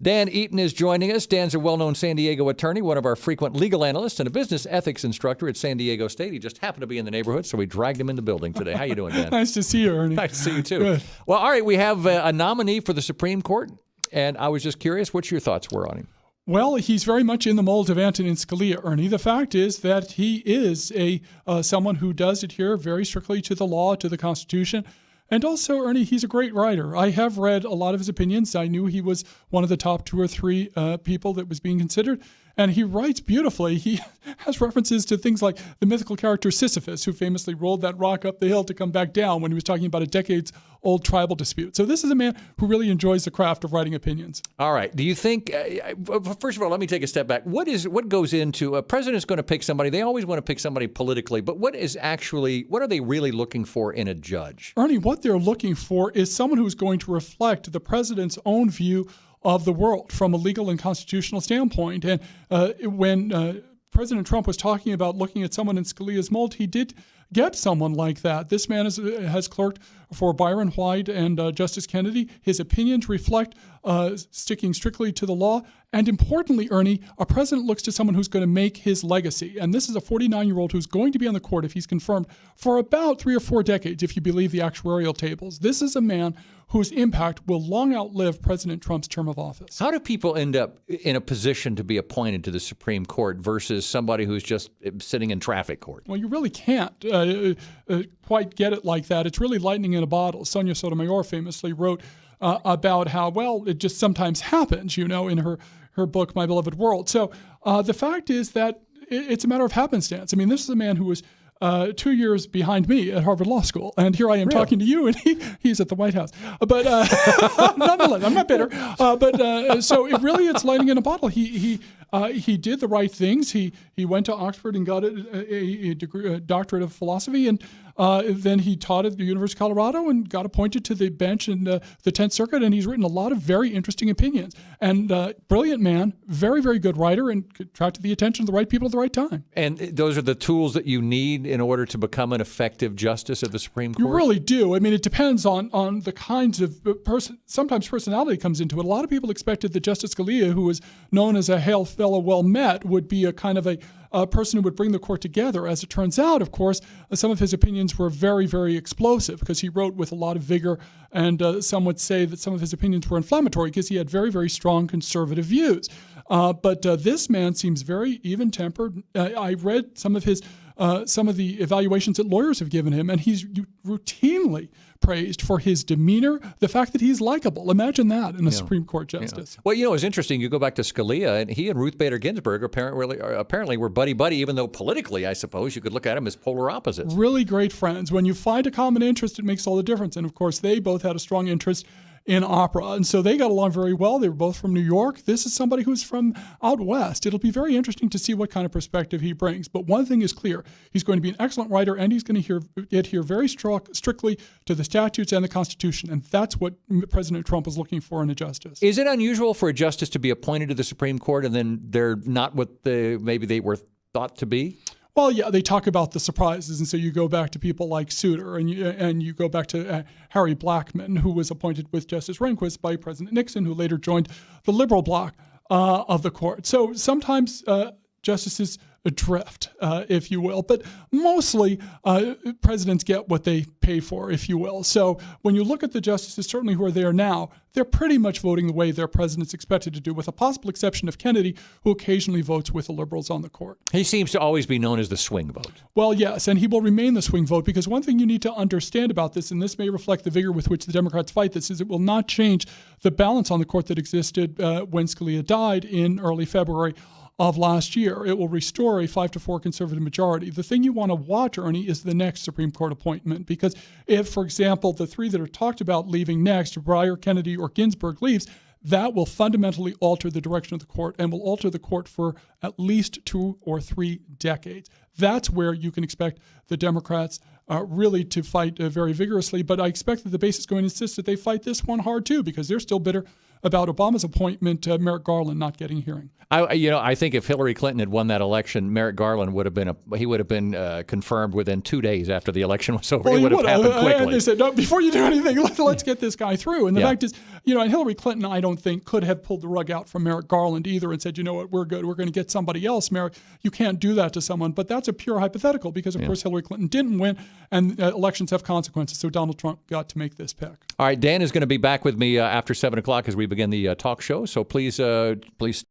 Dan Eaton is joining us. Dan's a well-known San Diego attorney, one of our frequent legal analysts, and a business ethics instructor at San Diego State. He just happened to be in the neighborhood, so we dragged him in the building today. How you doing, Dan? Nice to see you, Ernie. Nice to see you, too. Good. Well, all right, we have a nominee for the Supreme Court, and I was just curious what your thoughts were on him. Well, he's very much in the mold of Antonin Scalia, Ernie. The fact is that he is someone who does adhere very strictly to the law, to the Constitution. And also, Ernie, he's a great writer. I have read a lot of his opinions. I knew he was one of the top 2 or 3 people that was being considered. And he writes beautifully. He has references to things like the mythical character Sisyphus, who famously rolled that rock up the hill to come back down when he was talking about a decades-old tribal dispute. So this is a man who really enjoys the craft of writing opinions. All right. Do you think, first of all, let me take a step back. What goes into, a president's going to pick somebody, they always want to pick somebody politically, but what are they really looking for in a judge? Ernie, what they're looking for is someone who's going to reflect the president's own view of the world from a legal and constitutional standpoint. And when President Trump was talking about looking at someone in Scalia's mold, he did get someone like that. This man has clerked for Byron White and Justice Kennedy. His opinions reflect sticking strictly to the law. And importantly, Ernie, a president looks to someone who's going to make his legacy. And this is a 49-year-old who's going to be on the court, if he's confirmed, for about 3 or 4 decades, if you believe the actuarial tables. This is a man whose impact will long outlive President Trump's term of office. How do people end up in a position to be appointed to the Supreme Court versus somebody who's just sitting in traffic court? Well, you really can't quite get it like that. It's really lightning in a bottle. Sonia Sotomayor famously wrote about how, well, it just sometimes happens, in her book, My Beloved World. So the fact is that it's a matter of happenstance. I mean, this is a man who was 2 years behind me at Harvard Law School, and here I am talking to you, and he's at the White House. But nonetheless, I'm not bitter. So it's lightning in a bottle. He did the right things. He went to Oxford and got a doctorate of philosophy, and then he taught at the University of Colorado and got appointed to the bench in the 10th Circuit, and he's written a lot of very interesting opinions. And brilliant man, very, very good writer, and attracted the attention of the right people at the right time. And those are the tools that you need in order to become an effective justice of the Supreme Court? You really do. I mean, it depends on the kinds of sometimes personality comes into it. A lot of people expected that Justice Scalia, who was known as a hail fellow well met, would be a kind of a person who would bring the court together. As it turns out, of course, some of his opinions were very, very explosive because he wrote with a lot of vigor, and some would say that some of his opinions were inflammatory because he had very, very strong conservative views. But this man seems very even-tempered. I read some of the evaluations that lawyers have given him, and he's routinely praised for his demeanor, the fact that he's likable. Imagine that in a Supreme Court justice. Well, it's interesting. You go back to Scalia, and he and Ruth Bader Ginsburg apparently were buddy-buddy, even though politically, I suppose, you could look at them as polar opposites. Really great friends. When you find a common interest, it makes all the difference. And, of course, they both had a strong interest in opera. And so they got along very well. They were both from New York. This is somebody who's from out west. It'll be very interesting to see what kind of perspective he brings. But one thing is clear. He's going to be an excellent writer, and he's going to adhere very strictly to the statutes and the Constitution. And that's what President Trump is looking for in a justice. Is it unusual for a justice to be appointed to the Supreme Court and then they're not what maybe they were thought to be? Well, yeah, they talk about the surprises, and so you go back to people like Souter, and you go back to Harry Blackmun, who was appointed with Justice Rehnquist by President Nixon, who later joined the liberal bloc of the court. So sometimes justices adrift, if you will, but mostly presidents get what they pay for, if you will. So when you look at the justices, certainly who are there now, they're pretty much voting the way their president's expected to do, with a possible exception of Kennedy, who occasionally votes with the liberals on the court. He seems to always be known as the swing vote. Well, yes, and he will remain the swing vote, because one thing you need to understand about this, and this may reflect the vigor with which the Democrats fight this, is it will not change the balance on the court that existed when Scalia died in early February of last year. It will restore a 5-4 conservative majority. The thing you want to watch, Ernie, is the next Supreme Court appointment, because if, for example, the three that are talked about leaving next, Breyer, Kennedy, or Ginsburg leaves, that will fundamentally alter the direction of the court and will alter the court for at least 2 or 3 decades. That's where you can expect the Democrats really to fight very vigorously. But I expect that the base is going to insist that they fight this one hard too, because they're still bitter about Obama's appointment, Merrick Garland not getting a hearing. I think if Hillary Clinton had won that election, Merrick Garland would have been confirmed within 2 days after the election was over. Well, it would have happened quickly. And they said, no, before you do anything, let's get this guy through. And the fact is, and Hillary Clinton, I don't think, could have pulled the rug out from Merrick Garland either and said, you know what, we're good. We're going to get somebody else, Merrick. You can't do that to someone. But that's a pure hypothetical because, of course, Hillary Clinton didn't win, and elections have consequences. So Donald Trump got to make this pick. All right, Dan is going to be back with me after 7 o'clock as we begin the talk show. So please